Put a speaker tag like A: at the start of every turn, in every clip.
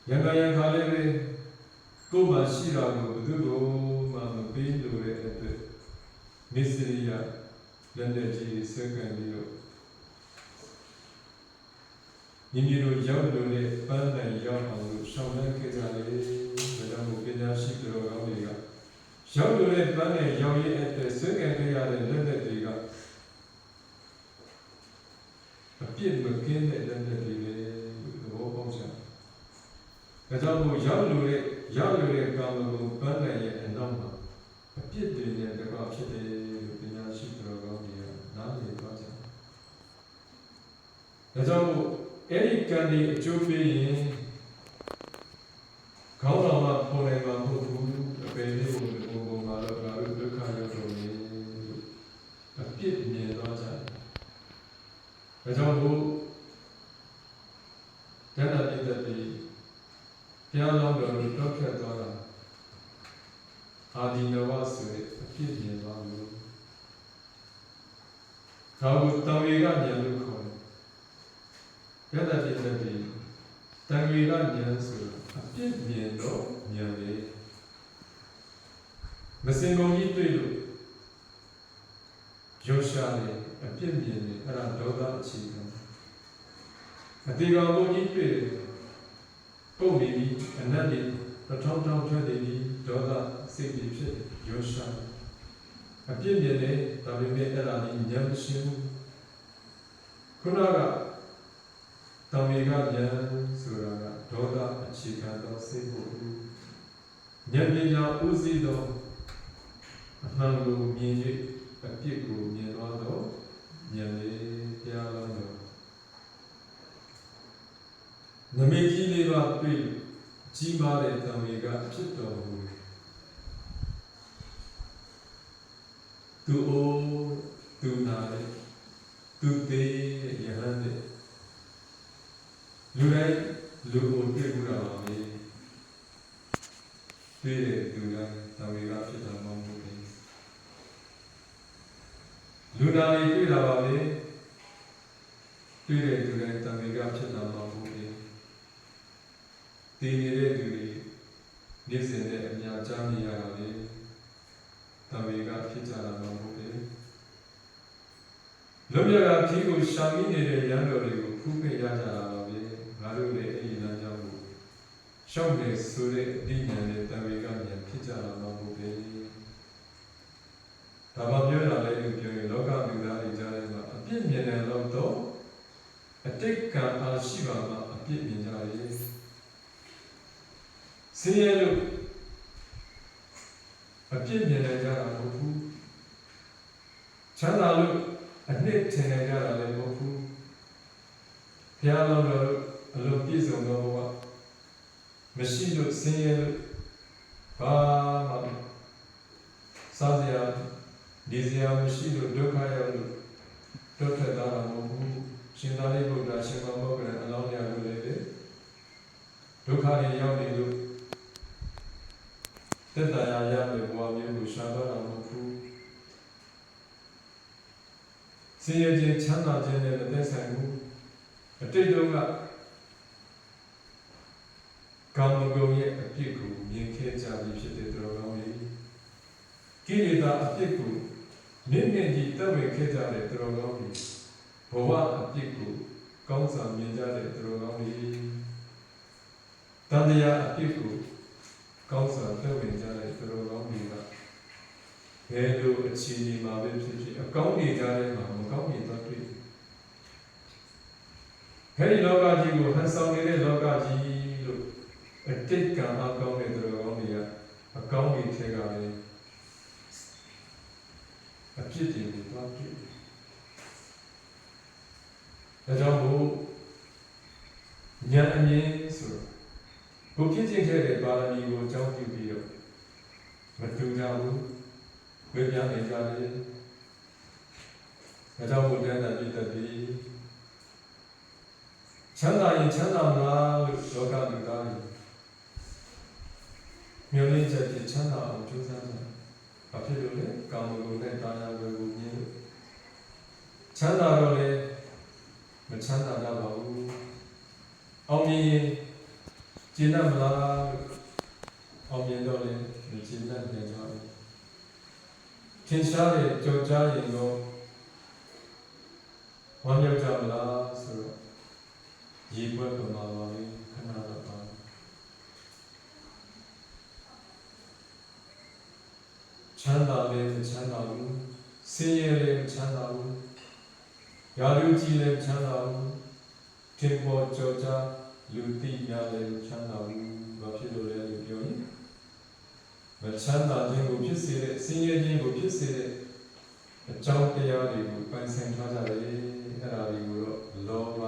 A: ရံကရံခါလေးပဲကိုယ်မှရှိတာကိုဘယ်သူကိုမှမပေးလို့တဲ့အတွက်မစ္စရိယလက်လက်ကြီးဆွဲကံပြီးတော့မိမိတို့ရောက်လို့တဲ့ပန်းတိုင်ရောက်အောင်လို့ရှောင်လိုက်ခဲ့ကြလေဒါကြောင့်ပညာရှိတော်ကောင်းတွေကရောက်လို့တဲ့ပန်းတိုင်ရောက်ရဲ့အတွက်ဆွဲကံခဲ့ရတဲ့လက်လက်တွေကအပြစ်မကင်းတဲ့လက်လက်တွေလေသဘောပေါက်ကြဒါကြောင့်ရောက်လို့တဲ့ကာမဂုဏ်ပန်းတိုင်ရဲ့အနောက်မှာအပြစ်တွေနဲ့တကွဖြစ်တယ်လို့ပညာရှိတော်ကောင်းတွေကနားလည်သွားကြဒါကြောင့်အဲ့ဒီကံဒီအကျိုးပေးရင်ခေါင်းတော်မှာပေါ်နေမှာမဟုတ်ဘူးအပေလေးကိုဘုံမှာတော့ငါတို့ဒုက္ခရောက်တော်နေလို့အပြစ်မြင်သွားကြတယ်ဒါကြောင့်ဘုရားတဏ္ဍပိတ္တိဘုရားတော်တော်တော့ဖြတ်သွားတာအာဒီနဝဆိုတဲ့အပြစ်မြင်သွားလို့ဒါကိုတံဝေကဉာဏ်လို့ခေါ်တယ်ယတတိတတိတံဝေကဉာဏ်ဆိုတာအပြစ်မြင်တော့ဉာဏ်လေမစင်ကုန်ကြီးတွေ့လို့ရောရှာတယ်အပြစ်မြင်တယ်အဲ့ဒါဒေါသအခြေခံအတိကောင်ကိုကြီးတွေ့တယ်ပုတ်နေပြီအနတ်တွေထောင်းထွက်နေပြီဒေါသစိတ်ကြီးဖြစ်ရောရှာအပြစ်မြင်တယ်ဒါပေမဲ့အဲ့ဒါကြီးဉာဏ်မရှင်းဘူးခုနကတံဝေကဉာဏ်ဆိုတာကဒေါသအခြေခံသောစိတ်ကိုဉာဏ်ပညာဥသိသောအမှန်ကိုမြင်၍အပြစ်ကိုမြင်သွားသောဉာဏ်လေးတရားလုံးတော်နမိတ်ကြီးလေးပါတွေ့ကြီးမားတဲ့တံဝေကဖြစ်တော်မူသူအိုသူနာတဲ့သူသေးယဟန်တဲ့လူတိုင်းလူကိုတွေ့ဘူးတာပါလေတွေ့တဲ့သူတိုင်းတံဝေကဖြစ်တော်မူတယ်လူနာတွေတွေ့တာပါလေတွေ့တဲ့သူတိုင်းတံဝေကဖြစ်တော်မူတယ်တည်နေတဲ့သူတွေနေ့စဉ်နဲ့အများကြားနေရတာလေတံဝေကဖြစ်ကြတာမဟုတ်ဘူးလွတ်မြောက်ရာခီးကိုရှာမိနေတဲ့ရန်တော်တွေကိုဖူးပြရကြတာပါပဲငါတို့လည်းအဲ့ဒီလမ်းကြောင်းကိုရှောက်နေဆိုတဲ့အဋ္ဌဉာဏ်နဲ့တံဝေကဉာဏ်ဖြစ်ကြတာမဟုတ်ဘူးဒါမှပြောတာလည်းပြောရင်လောကလူသားတွေကြားထဲမှာအပြစ်မြင်တယ်လို့တော့အတိတ်ကံအားရှိပါမှအပြစ်မြင်ကြရဲ့ဆင်းရဲလို့အပြစ်မြင်ကြတာမဟုတ်ဘူးချမ်းသာလို့အနှစ်ထင်နေကြတာလည်းမဟုတ်ဘူးဘုရားတော်အလိုပြည့်စုံသောဘဝမရှိလို့ဆင်းရဲလို့ဘာမှစားစရာဒီစရာမရှိလို့ဒုက္ခရောက်လို့ဒုက္ခတာမဟုတ်ဘူးရှင်သာရိပုတ္တရာရှင်မောဂလအလောင်းရလို့လေဒုက္ခတွေရောက်နေလို့တက်တရားရမယ်ဘဝမျိုးကိုရှာတော့တာမဟုတ်ဘူးဆင်းရဲခြင်းချမ်းသာခြင်းနဲ့သက်ဆိုင်မှုအတိတ်တုန်းကကာမဂုဏ်ရဲ့အပြစ်ကိုမြင်ခဲ့ကြပြီးဖြစ်တဲ့တော်ကောင်းတွေကိလေသာအပြစ်ကိုနည်းနည်းကြီးတက်ဝင်ခဲ့ကြတဲ့တော်ကောင်းတွေဘဝအပြစ်ကိုကောင်းစွာမြင်ကြတဲ့တော်ကောင်းတွေတန်တရားအပြစ်ကိုကောင်းစွာတက်ဝင်ကြတဲ့တော်ကောင်းတွေကဘယ်လိုအခြေအနေမှာပဲဖြစ်ဖြစ်အကောင်းနေကြတဲ့မှာမကောင်းနေတော့တွေ့အဲဒီလောကကြီးကိုဟန်ဆောင်နေတဲ့လောကကြီးလို့အတိတ်ကံအကောင်းတဲ့တော်ကောင်းတွေကအကောင်းတွေထဲကလည်းအဖြစ်တွေကိုသွားတွေ့ဒါကြောင့်ဘုဉာဏ်အမြင်ဆိုဘုဖြစ်ခြင်းခဲ့တဲ့ပါရမီကိုအကြောင်းပြုပြီးတော့မတူကြဘူးဝိညာဉ်နေကြတယ်ဒါကြောင့်ဘုရားတပိတ္တိချမ်းသာရင်ချမ်းသာမလားလို့လောကလူသားတွေမျောလင့်ချက်ဖြင့်ချမ်းသာအောင်ကြိုးစားကြဘာဖြစ်လို့လဲကာမဂုဏ်နဲ့တာယာဝယ်ကိုမြင်လို့ချမ်းသာတော့လေမချမ်းသာကြပါဘူးအောင်မြင်ရင် ကျေနပ်မလားအောင်မြင်တော့လေမကျေနပ်နေကြဘူးထင်ရှားတဲ့ကြော်ကြားရင်တော့ဝမ်းမြောက်ကြမလားဆိုတော့ရေပွဲပမာပါလေခဏတော့ပါချမ်းသာလည်းမချမ်းသာဘူးဆင်းရဲလည်းမချမ်းသာဘူးရာလူကြီးလည်းမချမ်းသာဘူးထင်ပေါ်ကြော်ကြားလူသိများလည်းမချမ်းသာဘူးဘာဖြစ်လို့လဲလို့ပြောရင်မချမ်းသာခြင်းကိုဖြစ်စေတဲ့ဆင်းရဲခြင်းကိုဖြစ်စေတဲ့အကြောင်းတရားတွေကိုပိုင်ဆိုင်ထားကြတယ်အဲ့ဒါတွေကိုတော့လောဘ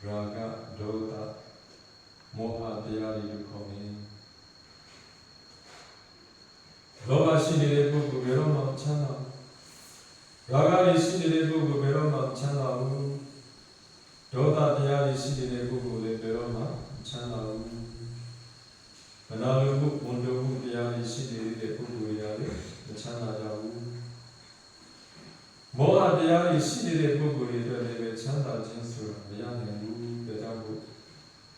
A: ရာဂဒေါသမောဟတရားတွေလို့ခေါ်တယ်လောဘရှိနေတဲ့ပုဂ္ဂိုလ်ဘယ်တော့မှချမ်းသာဘူးရာဂတွေရှိနေတဲ့ပုဂ္ဂိုလ်ဘယ်တော့မှချမ်းသာဘူးဒေါသတရားတွေရှိနေတဲ့ပုဂ္ဂိုလ်လည်းဘယ်တော့မှချမ်းသာဘူးမနာလိုမှုဝန်တိုမှုတရားတွေရှိနေတဲ့ပုဂ္ဂိုလ်တွေလည်းမချမ်းသာကြဘူးမောဟတရားတွေရှိနေတဲ့ပုဂ္ဂိုလ်တွေအတွက်လည်းချမ်းသာခြင်းဆိုတာမရနိုင်ဘူးဒါကြောင့်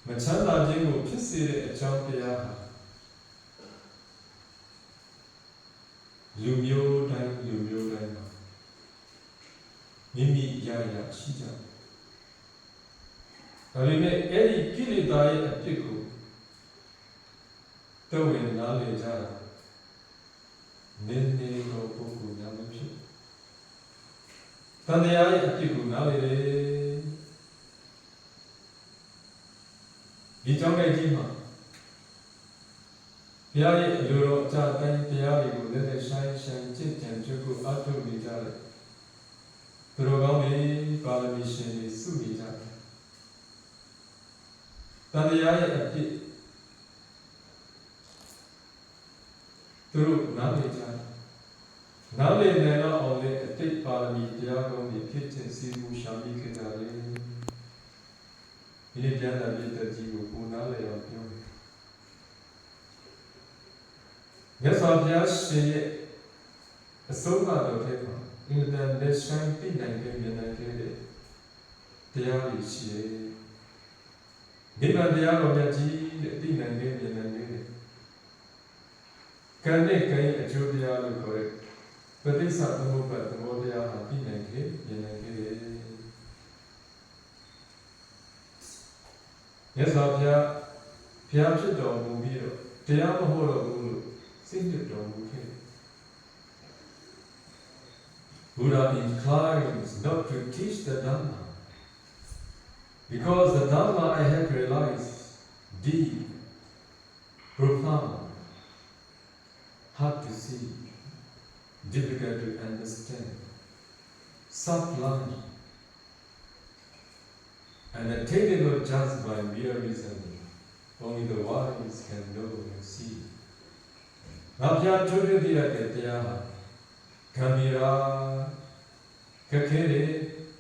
A: မချမ်းသာခြင်းကိုဖြစ်စေတဲ့အကြောင်းတရားဟာလူမျိုးတိုင်းမှာမိမိရရရှိကြတယ်ဒါပေမဲ့အဲ့ဒီကိလေသာရဲ့အဖြစ်ကိုတော်ဝင်နားလည်ကြတာနည်းနည်းတော့ပုဂ္ဂိုလ်များမဖြစ်တန်တရားရဲ့အဖြစ်ကိုနားလည်တယ်ဒီကြောင့်လည်းဒီမှာဘုရားရဲ့အလိုတော်အကြတိုင်းတရားတွေကိုလည်းဆိုင်ကျင့်ကြံကြိုးကိုအထုတ်နေကြတယ်သူတော်ကောင်းတွေပါရမီရှင်တွေစုနေကြတယ်တန်တရားရဲ့အဖြစ်သူတို့နားလည်ကြတယ်နားလည်နိုင်တော့အောင်လေအတိတ်ပါရမီတရားကောင်းတွေဖြစ်ခြင်းစီမှုရှာမိခဲ့ကြတယ်ဒီနေ့ပြန်လာပြည့်တဲ့ကြီးကိုကိုနားလည်အောင်ပြောတယ်မြတ်စွာဘုရားရှင်ရဲ့အဆုံးအမတော်ထဲမှာအင်တာနက်ဆိုင်ပြနိုင်တဲ့ဉာဏ်နဲ့တဲ့တရားတွေရှိတယ်နိဗ္ဗာန်တရားတော်မြတ်ကြီးတဲ့သိနိုင်တဲ့ဉာဏ်နဲ့တဲ့ကံနဲ့ကံရဲ့အကျိုးတရားလို့ခေါ်တဲ့ပဋိစ္စသမုပ္ပါဒ်သဘောတရားဟာသိနိုင်တဲ့ဉာဏ်နဲ့တဲ့မြတ်စွာဘုရားဖြစ်တော်မူပြီးတော့တရားမဟုတ်တော့ဘူးလို့စိတ်ညစ်တော်မူခဲ့ Buddha inclines not to teach the Dhamma because the Dhamma I have realized deep, profound, hard to see, difficult to understand, sublime, and attainable just by mere reasoning. Only the wise can know and see. ငါဖျားထုတ်ပြရတဲ့တရားဟာခံမရာခက်ခဲတဲ့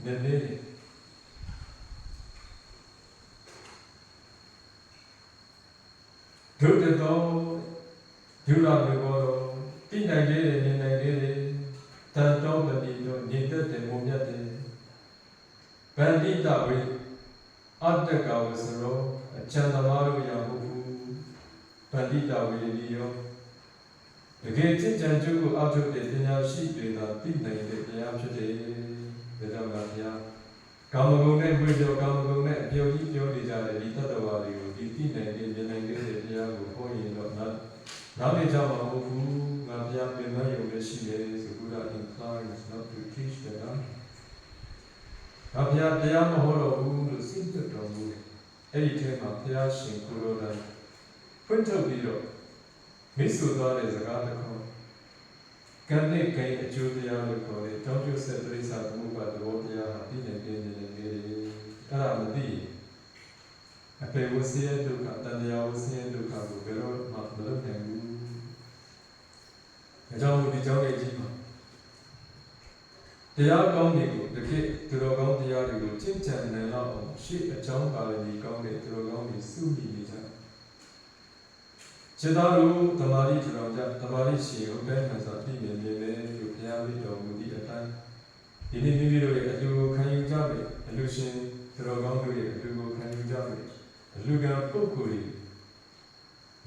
A: နည်းနည်းဒုတတော်ဒုရမေဘောတိနိုင်ခဲ့တယ်မြင်နိုင်ခဲ့တယ်တန်တော်မတိတော့ညီသက်တယ်မုံမြတ်တယ်ဗန္တိတဝေအတ္တကဝစရောအချမ်းသမားတို့ရမှုဗန္တိတဝေဒီယောတကယ်ကျင့်ကြံကြိုးကိုအောက်ထုတ်တဲ့ပညာရှိတွေသာသိနိုင်တဲ့တရားဖြစ်တယ်ဒါကြောင့်ပါဗျာကာမဂုဏ်နဲ့ဝိဇ္ဇာကာမဂုဏ်နဲ့အပြုံကြီးပြောနေကြတဲ့ဒီတတ္တဝါတွေကိုဒီသိနိုင်တဲ့ဉာဏ်နိုင်တဲ့တရားကိုဟောရင်တော့နောက်နေ့ကျမှမဟုတ်ဘူးငါဗျာပြင်မရုံနဲ့ရှိတယ်ဆိုဘုရား inclines not to teach the Dhamma ငါဗျာတရားမဟောတော့ဘူးလို့စိတ်သက်တော်မူတယ်အဲ့ဒီထဲမှာဘုရားရှင်ကိုယ်တော်တိုင်ဖွင့်ထုတ်ပြီးတော့မိတ်ဆွေသွားတဲ့စကားတစ်ခုကံနဲ့ကံအကျိုးတရားလို့ခေါ်တယ်တောင်းကျဆက်ပရိစ္ဆာသမုပ္ပါဒ်သဘောတရားဟာသိနေတယ်အဲ့ဒါမသိအပေဝစီယဒုက္ခတန်တရားဝစီယဒုက္ခကိုဘယ်တော့မှမလုပ်နိုင်ဘူးအကြောင်းဒီကြောင့်ရဲ့ကြီးမှာတရားကောင်းတွေကိုတကယ်သူတော်ကောင်းတရားတွေကိုကျင့်ကြံနိုင်တော့ရှေ့အကြောင်းပါရမီကောင်းတဲ့သူတော်ကောင်းတွေစုမိနေကြခြေသားတို့သမာဓိထူထောင်ကြသမာဓိရှင်ကိုပဲမှန်စွာသိမြင်နေတယ်လို့ဘုရားမိတော်မူသည့်အတိုင်းဒီနေ့မိမိတို့ရဲ့အလှူကိုခံယူကြမယ်အလှူရှင်သူတော်ကောင်းတို့ရဲ့အလှူကိုခံယူကြမယ်အ လူကပုဂ္ဂိုလ်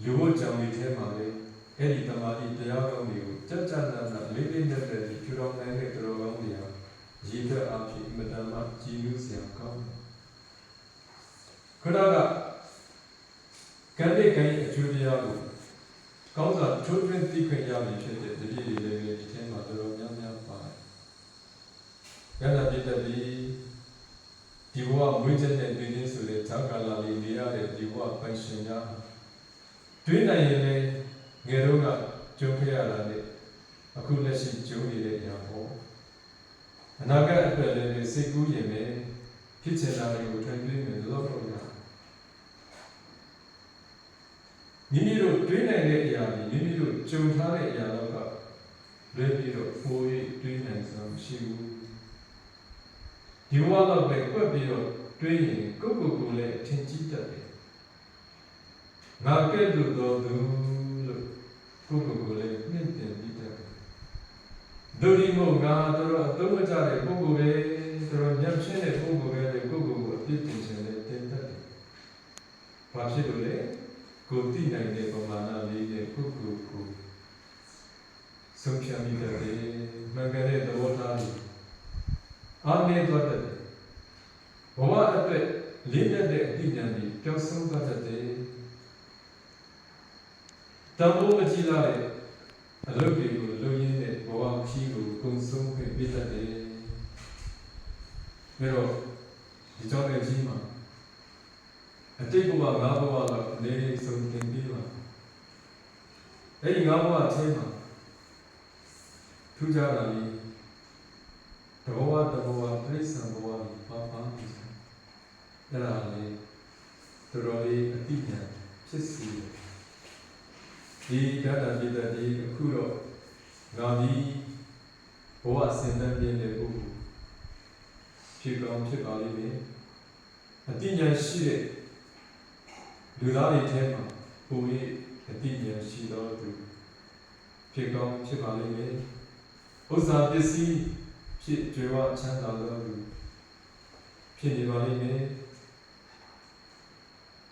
A: လူ့ကြောင့်ဒီထဲမှာလေအဲ့ဒီတမာတိတရားကောင်းတွေကိုကြကြနာနာလေးလေးနက်နက်ဒီကျူတော်နိုင်တဲ့တော်ကောင်းတွေဟာရည်သက်အဖြစ်မတန်မှကြည်နူးစရာကောင်းတယ်ခဏကကံတဲ့ကံရဲ့အကျိုးတရားကိုကောင်းစွာချိုးထွင်းသိခွင့်ရပြီဖြစ်တဲ့တတိယလေးတွေဒီထဲမှာတော်တော်များများပါတယ်။ရတာပြတဲ့ဒီဘဝမွေးချက်နဲ့နေခြင်းဆိုတဲ့ဇာကာလာလေးနေရတဲ့ဒီဘဝပိုင်ရှင်များတွေးနိုင်ရင်လည်းငယ်တော့ကကြုံခဲ့ရတာနဲ့အခုလက်ရှိကြုံနေတဲ့အရာပေါ့အနာဂတ်အတွက်လည်းစိတ်ကူးရင်ပဲဖြစ်ချင်တာတွေကိုထွင်သွင်းမယ်လို့တော့ရမိမိတို့တွေးနိုင်တဲ့အရာတွေမိမိတို့ကြုံထားတဲ့အရာတော့ကလွဲပြီးတော့ပို၍တွေးနိုင်စွာမရှိဘူးဒီဘဝတော့ပဲကွက်ပြီးတော့တွေးရင်ကိုယ့်ကိုယ်ကိုလည်းအထင်ကြီးတတ်တယ်ငါကဲ့သို့သောသူလို့ကိုယ့်ကိုယ်ကိုလည်းမြင့်တင်ပြီးတတ်တယ်ဒုတိယမို့ငါတို့အသုံးမကျတဲ့ပုဂ္ဂိုလ်ပဲတို့ညံ့ရှင်းတဲ့ပုဂ္ဂိုလ်ပဲကိုယ့်ကိုယ်ကိုအပြစ်တင်ခြင်းနဲ့တင်တတ်တယ်ဘာဖြစ်လို့လဲကိုယ်သိနိုင်တဲ့ပမာဏလေးနဲ့ကိုယ့်ကိုယ်ကိုဆုံးဖြတ်မိတဲ့မှန်ကန်တဲ့သဘောထားတွေအားနည်းသွားတတ်တယ်ဘဝအတွက်လေးတက်တဲ့အသိဉာဏ်တွေပျောက်ဆုံးသွားတတ်တယ်တန်ဖိုးမကြီးလာတဲ့အလုပ်တွေကိုလုပ်ရင်းနဲ့ဘဝခီးကိုကုံဆုံးခွင့်ပေးတတ်တယ်ဒါတော့ဒီကြောင့်လည်းကြီးမှာအတိတ်ဘဝ၅ဘဝလောက်အနေဆုံးသင်ပြီးပါအဲ့ဒီ၅ဘဝအချင်းမှာထူးခြားတာလေးတဘဝတဘဝပြိဿံဘဝကြီးပါပါပြီးအဲ့ဒါလေးတော်တော်လေးအတိအကျဖြစ်စီဒီဓာတ်တပိတတိအခုတော့ငါဒီဘဝစင်တတ်ပြည့်တဲ့ပုဂ္ဂိုလ်ဖြစ်ကောင်းဖြစ်ပါလိမ့်မယ်အတိညာရှိတဲ့လူသားတွေထဲမှာပုံရိပ်အတိညာရှိတော်သူဖြစ်ကောင်းဖြစ်ပါလိမ့်မယ်ဥစ္စာပစ္စည်းဖြစ်ကြွယ်ဝချမ်းသာတော်သူဖြစ်နေပါလိမ့်မယ်